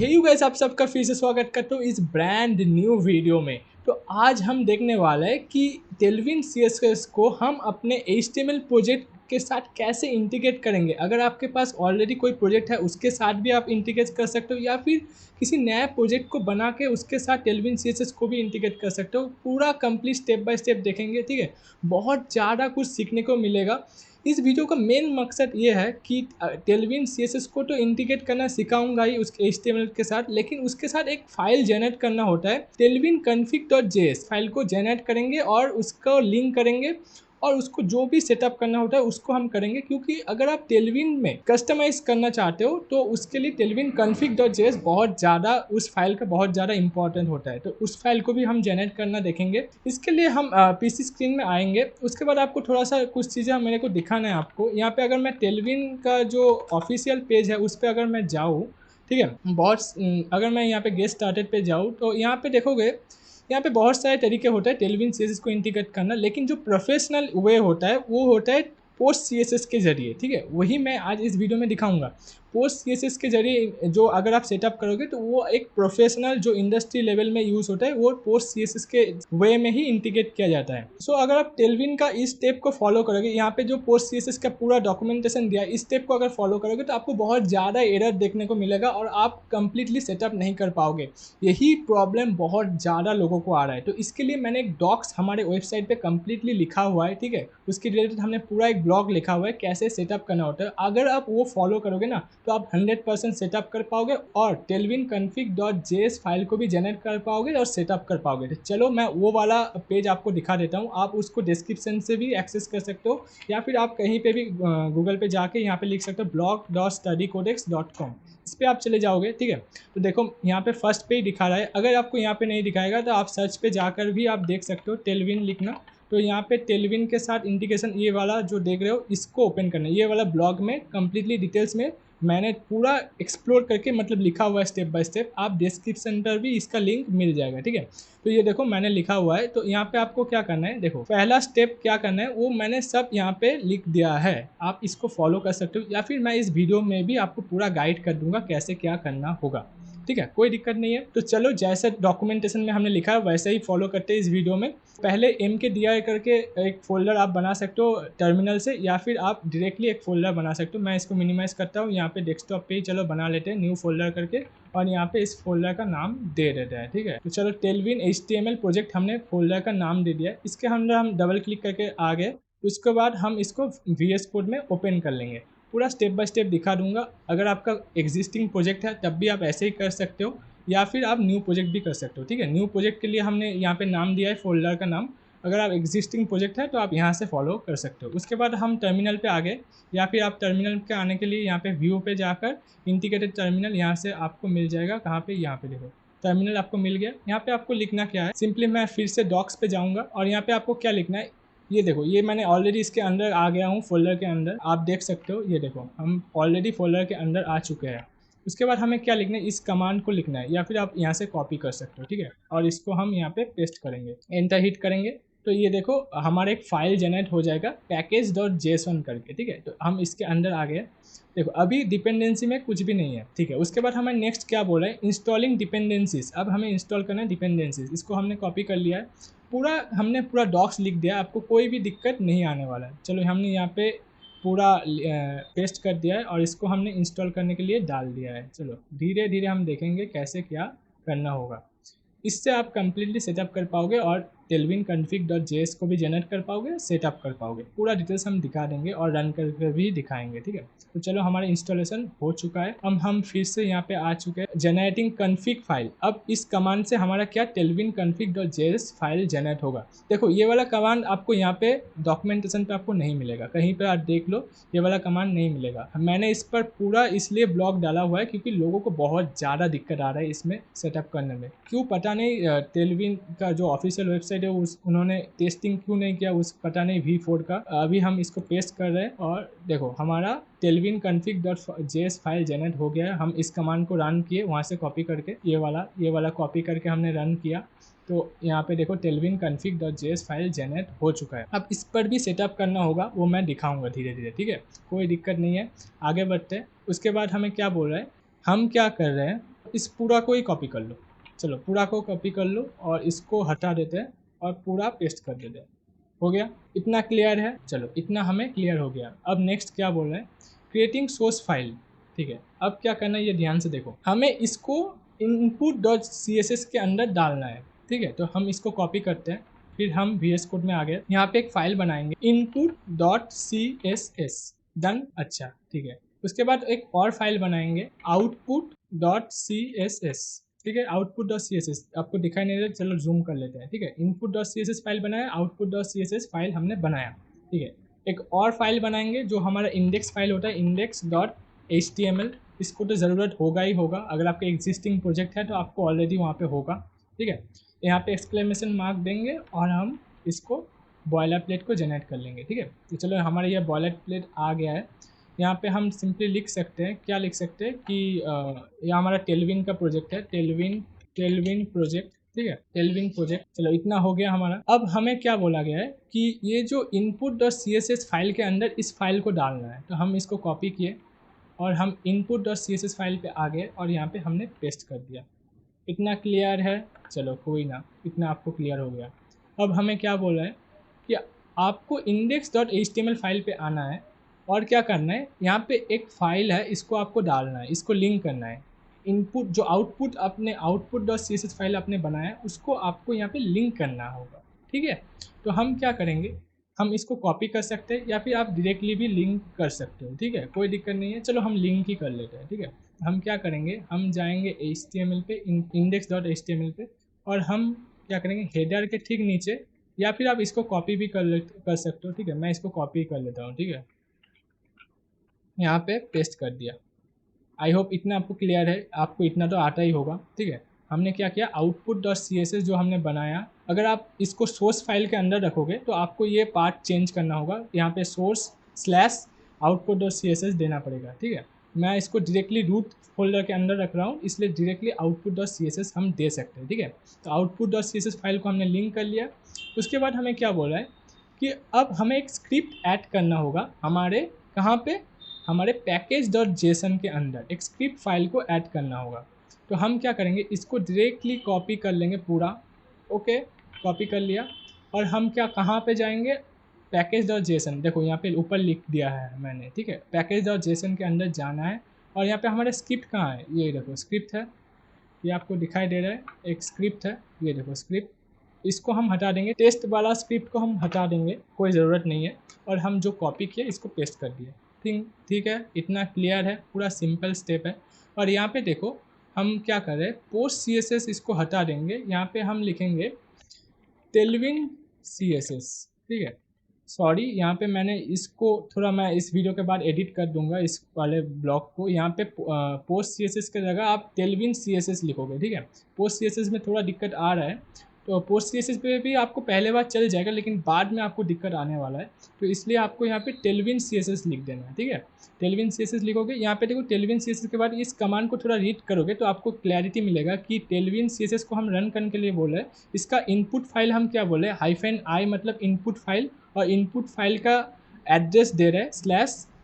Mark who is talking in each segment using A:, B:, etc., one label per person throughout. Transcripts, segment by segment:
A: Hey you guys, आप सबका फिर से स्वागत करता हूँ इस ब्रांड न्यू वीडियो में। तो आज हम देखने वाले हैं कि टेलविन सीएसएस को हम अपने एचटीएमएल प्रोजेक्ट के साथ कैसे इंटीग्रेट करेंगे। अगर आपके पास ऑलरेडी कोई प्रोजेक्ट है उसके साथ भी आप इंटीग्रेट कर सकते हो, या फिर किसी नए प्रोजेक्ट को बना के उसके साथ टेलविन सीएसएस को भी इंटीग्रेट कर सकते हो। पूरा कंप्लीट स्टेप बाय स्टेप देखेंगे, ठीक है। बहुत ज़्यादा कुछ सीखने को मिलेगा। इस वीडियो का मेन मकसद ये है कि टेलविन सीएसएस को तो इंटीग्रेट करना सिखाऊंगा ही उसके एचटीएमएल के साथ, लेकिन उसके साथ एक फाइल जनरेट करना होता है। टेलविन config.js फाइल को जनरेट करेंगे और उसको लिंक करेंगे, और उसको जो भी सेटअप करना होता है उसको हम करेंगे। क्योंकि अगर आप टेलविन में कस्टमाइज करना चाहते हो तो उसके लिए टेलविन config.js बहुत ज़्यादा, उस फाइल का बहुत ज़्यादा इंपॉर्टेंट होता है। तो उस फाइल को भी हम जनरेट करना देखेंगे। इसके लिए हम पीसी स्क्रीन में आएंगे। उसके बाद आपको थोड़ा सा कुछ चीज़ें मेरे को दिखाना है आपको। यहाँ पे अगर मैं टेलविन का जो ऑफिशियल पेज है उस पर अगर मैं जाऊँ, ठीक है, अगर मैं यहाँ पे गेट स्टार्टेड पे जाऊँ तो यहाँ पे देखोगे, यहाँ पे बहुत सारे तरीके होते हैं टेलविन सीएसएस को इंटीग्रेट करना, लेकिन जो प्रोफेशनल वे होता है वो होता है पोस्ट सीएसएस के जरिए, ठीक है। वही मैं आज इस वीडियो में दिखाऊंगा। पोस्ट सीएसएस के जरिए जो अगर आप सेटअप करोगे तो वो एक प्रोफेशनल जो इंडस्ट्री लेवल में यूज़ होता है, वो पोस्ट सीएसएस के वे में ही इंटीग्रेट किया जाता है। सो अगर आप टेलविन का इस स्टेप को फॉलो करोगे, यहाँ पे जो पोस्ट सीएसएस का पूरा डॉक्यूमेंटेशन दिया है, इस स्टेप को अगर फॉलो करोगे तो आपको बहुत ज़्यादा एरर देखने को मिलेगा और आप कंप्लीटली सेटअप नहीं कर पाओगे। यही प्रॉब्लम बहुत ज़्यादा लोगों को आ रहा है। तो इसके लिए मैंने एक डॉक्स हमारे वेबसाइट पे कंप्लीटली लिखा हुआ है, ठीक है। उसके रिलेटेड हमने पूरा एक ब्लॉग लिखा हुआ है कैसे सेटअप करना होता है। अगर आप वो फॉलो करोगे ना तो आप 100% सेटअप कर पाओगे और टेलविन config.js फाइल को भी जनरेट कर पाओगे और सेटअप कर पाओगे। तो चलो मैं वो वाला पेज आपको दिखा देता हूँ। आप उसको डिस्क्रिप्शन से भी एक्सेस कर सकते हो, या फिर आप कहीं पे भी गूगल पे जाके यहाँ पे लिख सकते हो blog.studycodex.com। इस पर आप चले जाओगे, ठीक है। तो देखो यहाँ पे फर्स्ट पे ही दिखा रहा है। अगर आपको यहाँ पे नहीं दिखाएगा तो आप सर्च पे जाकर भी आप देख सकते हो टेलविन लिखना। तो यहाँ पे टेलविन के साथ इंटीग्रेशन ये वाला जो देख रहे हो इसको ओपन करना है। ये वाला ब्लॉग में कंप्लीटली डिटेल्स में मैंने पूरा एक्सप्लोर करके मतलब लिखा हुआ है स्टेप बाय स्टेप। आप डिस्क्रिप्शन पर भी इसका लिंक मिल जाएगा, ठीक है। तो ये देखो मैंने लिखा हुआ है। तो यहाँ पे आपको क्या करना है, देखो पहला स्टेप क्या करना है वो मैंने सब यहाँ पे लिख दिया है। आप इसको फॉलो कर सकते हो, या फिर मैं इस वीडियो में भी आपको पूरा गाइड कर दूंगा कैसे क्या करना होगा, ठीक है। कोई दिक्कत नहीं है। तो चलो जैसे डॉक्यूमेंटेशन में हमने लिखा है वैसे ही फॉलो करते हैं इस वीडियो में। पहले mkdir करके एक फोल्डर आप बना सकते हो टर्मिनल से, या फिर आप डायरेक्टली एक फोल्डर बना सकते हो। मैं इसको मिनिमाइज़ करता हूँ, यहाँ पे डेस्कटॉप पे ही चलो बना लेते हैं न्यू फोल्डर करके, और यहाँ पे इस फोल्डर का नाम दे देते हैं, ठीक है। तो चलो टेलविन HTML प्रोजेक्ट हमने फोल्डर का नाम दे दिया है। इसके अंदर हम डबल क्लिक करके आ गए। उसके बाद हम इसको VS कोड में ओपन कर लेंगे। पूरा स्टेप बाय स्टेप दिखा दूंगा। अगर आपका एग्जिस्टिंग प्रोजेक्ट है तब भी आप ऐसे ही कर सकते हो, या फिर आप न्यू प्रोजेक्ट भी कर सकते हो, ठीक है। न्यू प्रोजेक्ट के लिए हमने यहाँ पे नाम दिया है फोल्डर का नाम। अगर आप एग्जिस्टिंग प्रोजेक्ट है तो आप यहाँ से फॉलो कर सकते हो। उसके बाद हम टर्मिनल पे आ गए, या फिर आप टर्मिनल पे आने के लिए यहाँ पे व्यू पे जाकर इंटीग्रेटेड टर्मिनल यहाँ से आपको मिल जाएगा। कहाँ पे, यहाँ पे देखो टर्मिनल आपको मिल गया। यहाँ पे आपको लिखना क्या है, सिंपली मैं फिर से डॉक्स पे जाऊँगा और यहाँ पे आपको क्या लिखना है, ये देखो ये मैंने ऑलरेडी इसके अंदर आ गया हूँ फोल्डर के अंदर, आप देख सकते हो। ये देखो हम ऑलरेडी फोल्डर के अंदर आ चुके हैं। उसके बाद हमें क्या लिखना है, इस कमांड को लिखना है, या फिर आप यहाँ से कॉपी कर सकते हो, ठीक है। और इसको हम यहाँ पे पेस्ट करेंगे, एंटर हिट करेंगे तो ये देखो हमारा एक फाइल जनरेट हो जाएगा package.json करके, ठीक है। तो हम इसके अंदर आ गए। देखो अभी डिपेंडेंसी में कुछ भी नहीं है, ठीक है। उसके बाद हमें नेक्स्ट क्या बोला है, इंस्टॉलिंग डिपेंडेंसीज। अब हमें इंस्टॉल करना है डिपेंडेंसीज। इसको हमने कॉपी कर लिया है। हमने पूरा डॉक्स लिख दिया, आपको कोई भी दिक्कत नहीं आने वाला है। चलो हमने यहाँ पे पूरा पेस्ट कर दिया है और इसको हमने इंस्टॉल करने के लिए डाल दिया है। चलो धीरे धीरे हम देखेंगे कैसे क्या करना होगा। इससे आप कंप्लीटली सेटअप कर पाओगे और टेलविन config.js को भी जनरेट कर पाओगे, सेटअप कर पाओगे। पूरा डिटेल्स हम दिखा देंगे और रन करके भी दिखाएंगे, ठीक है। तो चलो हमारा इंस्टॉलेशन हो चुका है। अब हम फिर से यहाँ पे आ चुके हैं जनरेटिंग config फाइल। अब इस कमांड से हमारा क्या टेलविन config.js फाइल जनरेट होगा। देखो ये वाला कमांड आपको यहाँ पे डॉक्यूमेंटेशन पे आपको नहीं मिलेगा, कहीं पर आप देख लो ये वाला कमांड नहीं मिलेगा। मैंने इस पर पूरा इसलिए ब्लॉग डाला हुआ है क्योंकि लोगों को बहुत ज़्यादा दिक्कत आ रहा है इसमें सेटअप करने में। क्यों पता नहीं, टेलविन का जो ऑफिशियल वेबसाइट है उन्होंने टेस्टिंग क्यों नहीं किया उस पता नहीं V4 का। अभी हम इसको पेस्ट कर रहे हैं और देखो हमारा टेलविन config.js फाइल जनरेट हो गया है। हम इस कमांड को रन किए वहाँ से कॉपी करके, ये वाला कॉपी करके हमने रन किया। तो यहाँ पे देखो टेलविन config.js फाइल जनरेट हो चुका है। अब इस पर भी सेटअप करना होगा, वो मैं दिखाऊंगा धीरे धीरे, ठीक है। कोई दिक्कत नहीं है, आगे बढ़ते हैं। उसके बाद हमें क्या बोल रहा है, हम क्या कर रहे हैं, इस पूरा को ही कॉपी कर लो। चलो पूरा को कॉपी कर लो और इसको हटा देते हैं और पूरा पेस्ट कर देते हैं। हो गया, इतना क्लियर है। चलो इतना हमें क्लियर हो गया। अब नेक्स्ट क्या बोल रहे हैं, क्रिएटिंग सोर्स फाइल। ठीक है, अब क्या करना है ये ध्यान से देखो, हमें इसको input.css के अंदर डालना है। ठीक है, तो हम इसको कॉपी करते हैं, फिर हम VS कोड में आ गए, यहाँ पे एक फाइल बनाएंगे input.css। डन, अच्छा ठीक है। उसके बाद एक और फाइल बनाएंगे output.css। ठीक है, output.css आपको दिखाई नहीं दे रहा, चलो जूम कर लेते हैं। ठीक है, input.css फाइल बनाया, output.css फाइल हमने बनाया। ठीक है, एक और फाइल बनाएंगे जो हमारा इंडेक्स फाइल होता है, index.html। इसको तो ज़रूरत होगा ही होगा, अगर आपका एग्जिस्टिंग प्रोजेक्ट है तो आपको ऑलरेडी वहाँ पे होगा। ठीक है, यहाँ पे एक्सक्लेमेशन मार्क देंगे और हम इसको बॉयलर प्लेट को जनरेट कर लेंगे। ठीक है, तो चलो हमारा ये बॉयलर प्लेट आ गया है। यहाँ पे हम सिंपली लिख सकते हैं, क्या लिख सकते हैं कि ये हमारा टेलविन का प्रोजेक्ट है, टेलविन प्रोजेक्ट। ठीक है, टेलविन प्रोजेक्ट। चलो इतना हो गया हमारा। अब हमें क्या बोला गया है कि ये जो input.css फाइल के अंदर इस फाइल को डालना है, तो हम इसको कॉपी किए और हम input.css फाइल पे आ गए और यहाँ पे हमने पेस्ट कर दिया। इतना क्लियर है? चलो कोई ना, इतना आपको क्लियर हो गया। अब हमें क्या बोला है कि आपको index.html फाइल पे आना है और क्या करना है, यहाँ पे एक फाइल है, इसको आपको डालना है, इसको लिंक करना है। इनपुट जो आउटपुट अपने output.css फाइल आपने बनाया है उसको आपको यहाँ पे लिंक करना होगा। ठीक है, तो हम क्या करेंगे, हम इसको कॉपी कर सकते हैं या फिर आप डायरेक्टली भी लिंक कर सकते हो। ठीक है, कोई दिक्कत नहीं है, चलो हम लिंक ही कर लेते हैं। ठीक है, हम क्या करेंगे, हम जाएंगे HTML पे, index.html पे, और हम क्या करेंगे, हेडर के ठीक नीचे, या फिर आप इसको कॉपी भी कर सकते हो। ठीक है, मैं इसको कॉपी कर लेता हूँ। ठीक है, यहाँ पे पेस्ट कर दिया। आई होप इतना आपको क्लियर है, आपको इतना तो आता ही होगा। ठीक है, हमने क्या किया, output.css जो हमने बनाया, अगर आप इसको सोर्स फाइल के अंदर रखोगे तो आपको ये पार्ट चेंज करना होगा, यहाँ पे source/output.css देना पड़ेगा। ठीक है, मैं इसको डायरेक्टली रूट फोल्डर के अंदर रख रहा हूँ, इसलिए डायरेक्टली output.css हम दे सकते हैं। ठीक है, तो output.css फाइल को हमने लिंक कर लिया। उसके बाद हमें क्या बोला है कि अब हमें एक स्क्रिप्ट ऐड करना होगा हमारे, कहाँ पे, हमारे package.json के अंदर एक स्क्रिप्ट फाइल को ऐड करना होगा। तो हम क्या करेंगे, इसको डायरेक्टली कॉपी कर लेंगे पूरा। ओके, कॉपी कर लिया और हम क्या, कहाँ पे जाएंगे, package.json। देखो यहाँ पे ऊपर लिख दिया है मैंने। ठीक है, package.json के अंदर जाना है और यहाँ पे हमारा स्क्रिप्ट कहाँ है, ये देखो स्क्रिप्ट है, ये आपको दिखाई दे रहा है, एक स्क्रिप्ट है, ये देखो स्क्रिप्ट। इसको हम हटा देंगे, टेस्ट वाला स्क्रिप्ट को हम हटा देंगे, कोई ज़रूरत नहीं है, और हम जो कॉपी किया इसको पेस्ट कर दिए। ठीक है, इतना क्लियर है, पूरा सिंपल स्टेप है। और यहाँ पे देखो हम क्या कर रहे हैं, पोस्ट CSS इसको हटा देंगे, यहाँ पे हम लिखेंगे टेलविन CSS। ठीक है, सॉरी यहाँ पे मैंने इसको थोड़ा, मैं इस वीडियो के बाद एडिट कर दूंगा इस वाले ब्लॉक को। यहाँ पे पोस्ट CSS की जगह आप टेलविन CSS लिखोगे। ठीक है, पोस्ट CSS में थोड़ा दिक्कत आ रहा है, तो पोस्ट CSS पे भी आपको पहले बार चल जाएगा, लेकिन बाद में आपको दिक्कत आने वाला है, तो इसलिए आपको यहाँ पे टेलविन CSS लिख देना है। ठीक है, टेलविन CSS लिखोगे, यहाँ पे देखो टेलविन CSS के बाद इस कमांड को थोड़ा रीड करोगे तो आपको क्लैरिटी मिलेगा कि टेलविन CSS को हम रन करने के लिए बोले, इसका इनपुट फाइल हम क्या बोले, -i मतलब इनपुट फाइल, और इनपुट फाइल का एड्रेस दे रहे हैं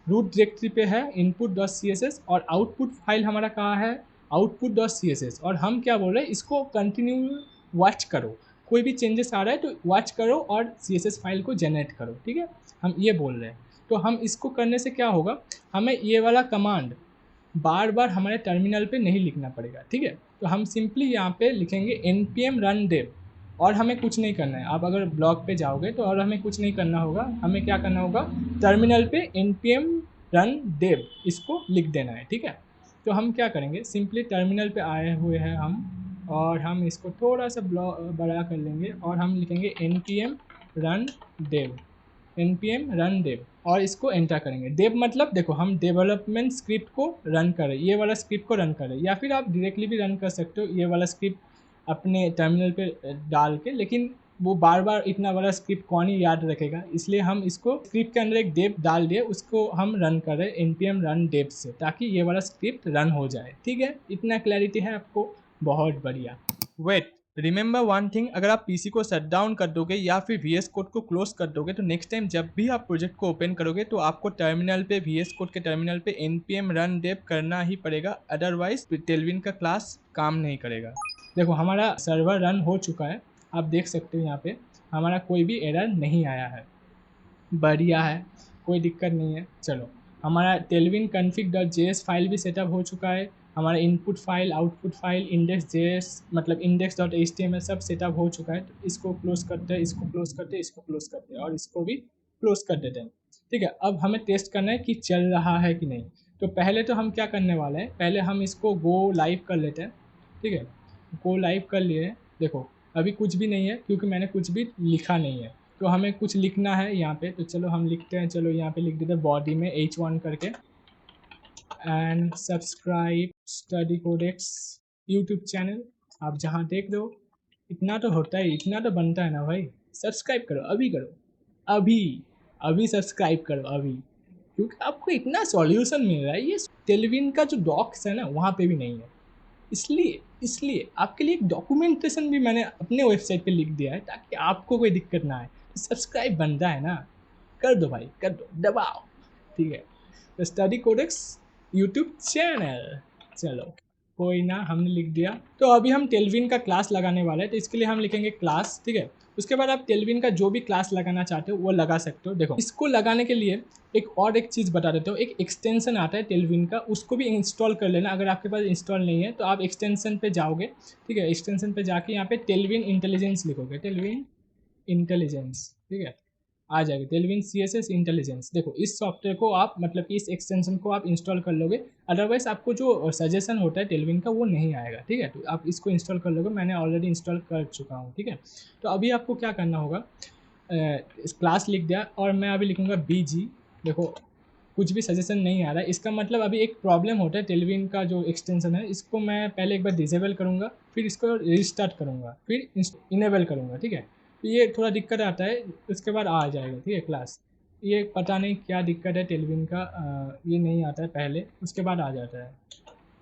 A: /रूट डायरेक्टरी पे है input.css, और आउटपुट फाइल हमारा कहाँ है, output.css, और हम क्या बोल रहे हैं, इसको कंटिन्यू वॉच करो, कोई भी चेंजेस आ रहा है तो वॉच करो और CSS फाइल को जनरेट करो। ठीक है, हम ये बोल रहे हैं। तो हम इसको करने से क्या होगा, हमें ये वाला कमांड बार बार हमारे टर्मिनल पे नहीं लिखना पड़ेगा। ठीक है, तो हम सिंपली यहाँ पे लिखेंगे npm run dev, और हमें कुछ नहीं करना है। आप अगर ब्लॉग पे जाओगे तो और हमें कुछ नहीं करना होगा, हमें क्या करना होगा, टर्मिनल पे npm run dev इसको लिख देना है। ठीक है, तो हम क्या करेंगे, सिंपली टर्मिनल पे आए हुए हैं हम, और हम इसको थोड़ा सा बड़ा कर लेंगे और हम लिखेंगे npm run dev और इसको एंटर करेंगे। dev मतलब देखो हम डेवलपमेंट स्क्रिप्ट को रन कर रहे हैं, ये वाला स्क्रिप्ट को रन कर रहे हैं, या फिर आप डायरेक्टली भी रन कर सकते हो ये वाला स्क्रिप्ट अपने टर्मिनल पे डाल के, लेकिन वो बार बार इतना बड़ा स्क्रिप्ट कौन ही याद रखेगा, इसलिए हम इसको स्क्रिप्ट के अंदर एक dev डाल दिए, उसको हम रन कर रहे हैं npm run dev से, ताकि ये वाला स्क्रिप्ट रन हो जाए। ठीक है, इतना क्लैरिटी है आपको, बहुत बढ़िया। वेट, रिमेंबर वन थिंग, अगर आप पीसी को शट डाउन कर दोगे या फिर VS कोड को क्लोज कर दोगे तो नेक्स्ट टाइम जब भी आप प्रोजेक्ट को ओपन करोगे तो आपको टर्मिनल पे VS कोड के टर्मिनल पे npm run dev करना ही पड़ेगा, अदरवाइज टेलविन का क्लास काम नहीं करेगा। देखो हमारा सर्वर रन हो चुका है, आप देख सकते हो यहाँ पे हमारा कोई भी एरर नहीं आया है, बढ़िया है, कोई दिक्कत नहीं है। चलो हमारा टेलविन config.js फाइल भी सेटअप हो चुका है, हमारा input file, output file, index.js मतलब index.html सब सेटअप हो चुका है। तो इसको क्लोज करते हैं, इसको क्लोज करते हैं, इसको क्लोज करते हैं और इसको भी क्लोज कर देते हैं। ठीक है, अब हमें टेस्ट करना है कि चल रहा है कि नहीं। तो पहले तो हम क्या करने वाले हैं, पहले हम इसको गो लाइव कर लेते हैं। ठीक है, गो लाइव कर लिए। देखो अभी कुछ भी नहीं है क्योंकि मैंने कुछ भी लिखा नहीं है, तो हमें कुछ लिखना है यहाँ पे। तो चलो हम लिखते हैं, चलो यहाँ पे लिख देते हैं बॉडी में H1 करके, and subscribe study codex YouTube channel. आप जहाँ देख दो, इतना तो होता है, इतना तो बनता है ना भाई, सब्सक्राइब करो, अभी करो, अभी अभी सब्सक्राइब करो अभी, क्योंकि आपको इतना सॉल्यूशन मिल रहा है। ये टेलविन का जो डॉक्स है ना वहाँ पे भी नहीं है, इसलिए इसलिए आपके लिए एक डॉक्यूमेंटेशन भी मैंने अपने वेबसाइट पे लिख दिया है ताकि आपको कोई दिक्कत ना आए। तो सब्सक्राइब बनता है ना, कर दो भाई, कर दो, दबाओ। ठीक है, तो स्टडी कोडेक्स यूट्यूब चैनल, चलो कोई ना, हमने लिख दिया। तो अभी हम टेलविन का क्लास लगाने वाले हैं, तो इसके लिए हम लिखेंगे क्लास। ठीक है, उसके बाद आप टेलविन का जो भी क्लास लगाना चाहते हो वो लगा सकते हो। देखो इसको लगाने के लिए एक चीज़ बता देता हूँ, एक एक्सटेंशन आता है टेलविन का, उसको भी इंस्टॉल कर लेना। अगर आपके पास इंस्टॉल नहीं है तो आप एक्सटेंशन पे जाओगे। ठीक है, एक्सटेंशन पे जाके यहाँ पे टेलविन इंटेलिजेंस लिखोगे, टेलविन इंटेलिजेंस, ठीक है, आ जाएगा टेलविन CSS इंटेलिजेंस। देखो इस सॉफ्टवेयर को आप मतलब इस एक्सटेंशन को आप इंस्टॉल कर लोगे, अदरवाइज आपको जो सजेशन होता है टेलविन का वो नहीं आएगा। ठीक है, तो आप इसको इंस्टॉल कर लोगे, मैंने ऑलरेडी इंस्टॉल कर चुका हूँ। ठीक है, तो अभी आपको क्या करना होगा, इस क्लास लिख दिया और मैं अभी लिखूँगा BG। देखो कुछ भी सजेशन नहीं आ रहा है, इसका मतलब अभी एक प्रॉब्लम होता है टेलविन का जो एक्सटेंशन है, इसको मैं पहले एक बार डिसेबल करूँगा, फिर इसको रिस्टार्ट करूँगा, फिर इनेबल करूँगा। ठीक है, तो ये थोड़ा दिक्कत आता है, उसके बाद आ जाएगा। ठीक है, क्लास ये पता नहीं क्या दिक्कत है टेलविन का, ये नहीं आता है पहले, उसके बाद आ जाता है।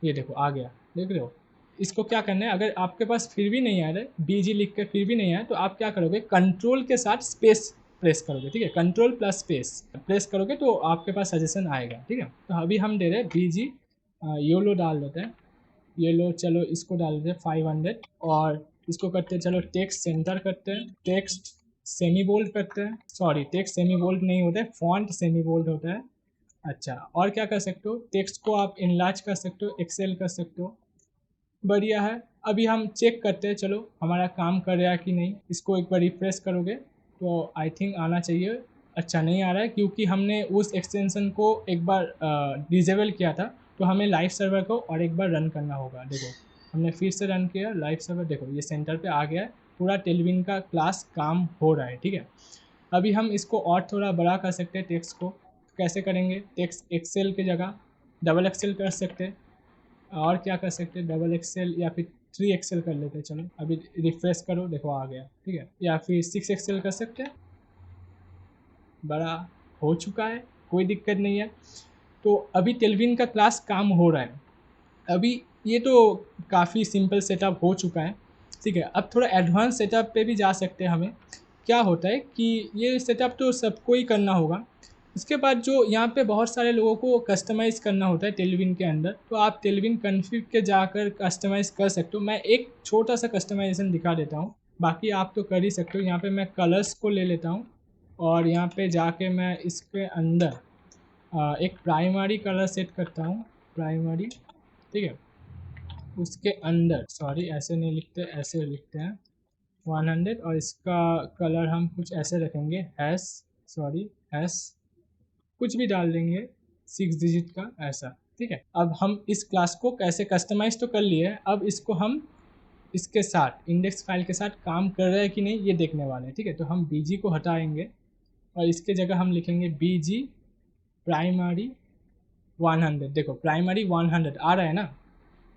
A: ये देखो आ गया, देख रहे हो। इसको क्या करना है, अगर आपके पास फिर भी नहीं आ रहा है, BG लिख के फिर भी नहीं आया, तो आप क्या करोगे, कंट्रोल के साथ स्पेस प्रेस करोगे। ठीक है, कंट्रोल प्लस स्पेस प्रेस करोगे तो आपके पास सजेशन आएगा। ठीक है, तो अभी हम दे रहे हैं BG येलो डाल देते हैं, येलो, चलो इसको डाल देते हैं 500, और इसको करते हैं, चलो टेक्स्ट सेंटर करते हैं, टेक्स्ट सेमी बोल्ड करते हैं, सॉरी टेक्स्ट सेमी बोल्ड नहीं होता है, फॉन्ट सेमी बोल्ड होता है। अच्छा, और क्या कर सकते हो, टेक्स्ट को आप इनलार्ज कर सकते हो, एक्सेल कर सकते हो, बढ़िया है। अभी हम चेक करते हैं, चलो हमारा काम कर रहा है कि नहीं। इसको एक बार रिफ्रेश करोगे तो आई थिंक आना चाहिए। अच्छा नहीं आ रहा है क्योंकि हमने उस एक्सटेंशन को एक बार डिसेबल किया था, तो हमें लाइव सर्वर को और एक बार रन करना होगा। देखो हमने फिर से रन किया लाइव सर्वर, देखो ये सेंटर पे आ गया है, पूरा टेलविन का क्लास काम हो रहा है। ठीक है, अभी हम इसको और थोड़ा बड़ा कर सकते हैं टेक्स्ट को, कैसे करेंगे, टेक्स्ट एक्सेल की जगह डबल एक्सेल कर सकते हैं, और क्या कर सकते हैं, डबल एक्सेल या फिर 3 एक्सेल कर लेते हैं। चलो अभी रिफ्रेश करो, देखो आ गया। ठीक है, या फिर 6 एक्सेल कर सकते हैं, बड़ा हो चुका है, कोई दिक्कत नहीं है। तो अभी टेलविन का क्लास काम हो रहा है। अभी ये तो काफ़ी सिंपल सेटअप हो चुका है। ठीक है, अब थोड़ा एडवांस सेटअप पे भी जा सकते हैं। हमें क्या होता है कि ये सेटअप तो सबको ही करना होगा, इसके बाद जो यहाँ पे बहुत सारे लोगों को कस्टमाइज़ करना होता है टेलविन के अंदर, तो आप टेलविन कॉन्फ़िग के जाकर कस्टमाइज़ कर सकते हो। मैं एक छोटा सा कस्टमाइजेशन दिखा देता हूँ, बाकी आप तो कर ही सकते हो। यहाँ पे मैं कलर्स को ले लेता हूँ और यहाँ पे जाके मैं इसके अंदर एक प्राइमरी कलर सेट करता हूँ, प्राइमरी। ठीक है, उसके अंदर, सॉरी ऐसे नहीं लिखते, ऐसे लिखते हैं 100, और इसका कलर हम कुछ ऐसे रखेंगे, हैश कुछ भी डाल देंगे 6 डिजिट का ऐसा। ठीक है, अब हम इस क्लास को कैसे कस्टमाइज तो कर लिए, अब इसको हम इसके साथ इंडेक्स फाइल के साथ काम कर रहे हैं कि नहीं ये देखने वाले हैं। ठीक है, तो हम BG को हटाएंगे और इसके जगह हम लिखेंगे BG प्राइमरी 100। देखो प्राइमरी 100 आ रहा है ना,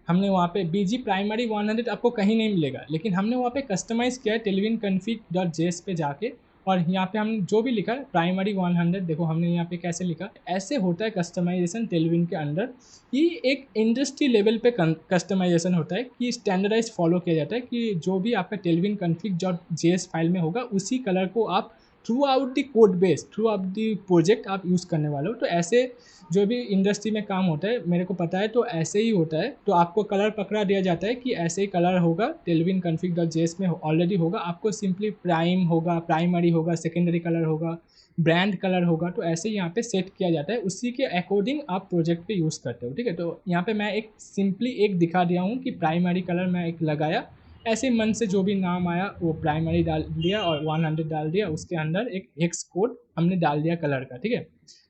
A: हमने वहाँ पे BG प्राइमरी 100 आपको कहीं नहीं मिलेगा, लेकिन हमने वहाँ पे कस्टमाइज़ किया है टेलविन config.js पे जाके, और यहाँ पे हम जो भी लिखा है प्राइमरी 100, देखो हमने यहाँ पे कैसे लिखा, ऐसे होता है कस्टमाइजेशन टेलविन के अंदर। ये एक इंडस्ट्री लेवल पे कस्टमाइजेशन होता है कि स्टैंडर्डाइज फॉलो किया जाता है कि जो भी आपका टेलविन config.js फाइल में होगा उसी कलर को आप through out the code base, through out the project आप यूज़ करने वाले हो। तो ऐसे जो भी इंडस्ट्री में काम होता है मेरे को पता है, तो ऐसे ही होता है। तो आपको कलर पकड़ा दिया जाता है कि ऐसे ही कलर होगा टेलविन config.js में ऑलरेडी होगा, आपको सिंपली प्राइम होगा, प्राइमरी होगा, सेकेंडरी कलर होगा, ब्रांड कलर होगा, तो ऐसे यहाँ पे सेट किया जाता है, उसी के अकॉर्डिंग आप प्रोजेक्ट पे यूज़ करते हो। ठीक है, तो यहाँ पे मैं एक सिंपली एक दिखा दिया हूँ कि प्राइमरी कलर मैं एक लगाया, ऐसे मन से जो भी नाम आया वो प्राइमरी डाल दिया और 100 डाल दिया, उसके अंदर एक हेक्स कोड हमने डाल दिया कलर का। ठीक है,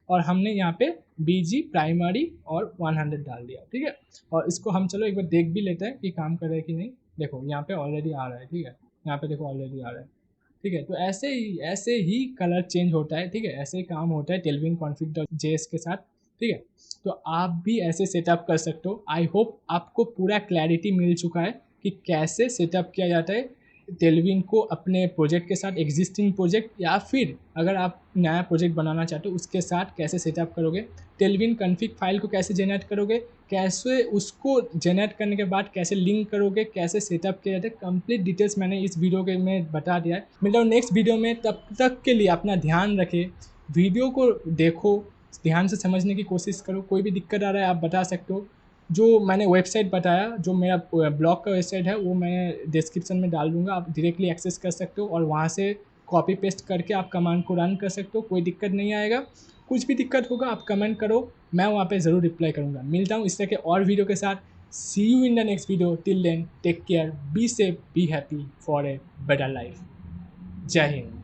A: और हमने यहाँ पे BG प्राइमरी और 100 डाल दिया। ठीक है, और इसको हम चलो एक बार देख भी लेते हैं कि काम कर रहा है कि नहीं। देखो यहाँ पे ऑलरेडी आ रहा है। ठीक है, यहाँ पे देखो ऑलरेडी आ रहा है। ठीक है, तो ऐसे ही कलर चेंज होता है। ठीक है, ऐसे ही काम होता है टेलविन config.js के साथ। ठीक है, तो आप भी ऐसे सेटअप कर सकते हो। आई होप आपको पूरा क्लैरिटी मिल चुका है कि कैसे सेटअप किया जाता है टेलविन को अपने प्रोजेक्ट के साथ, एग्जिस्टिंग प्रोजेक्ट या फिर अगर आप नया प्रोजेक्ट बनाना चाहते हो उसके साथ कैसे सेटअप करोगे, टेलविन कॉन्फ़िग फाइल को कैसे जनरेट करोगे, कैसे उसको जनरेट करने के बाद कैसे लिंक करोगे, कैसे सेटअप किया जाता है, कंप्लीट डिटेल्स मैंने इस वीडियो के में बता दिया है। मिलता हूँ नेक्स्ट वीडियो में, तब तक के लिए अपना ध्यान रखें, वीडियो को देखो, ध्यान से समझने की कोशिश करो। कोई भी दिक्कत आ रहा है आप बता सकते हो। जो मैंने वेबसाइट बताया, जो मेरा ब्लॉग का वेबसाइट है, वो मैं डिस्क्रिप्शन में डाल दूँगा, आप डायरेक्टली एक्सेस कर सकते हो और वहाँ से कॉपी पेस्ट करके आप कमांड को रन कर सकते हो, कोई दिक्कत नहीं आएगा। कुछ भी दिक्कत होगा आप कमेंट करो, मैं वहाँ पे ज़रूर रिप्लाई करूँगा। मिलता हूँ इस तरह के और वीडियो के साथ। See you in the next video, till then take care, be safe, be happy for a better life. जय हिंद।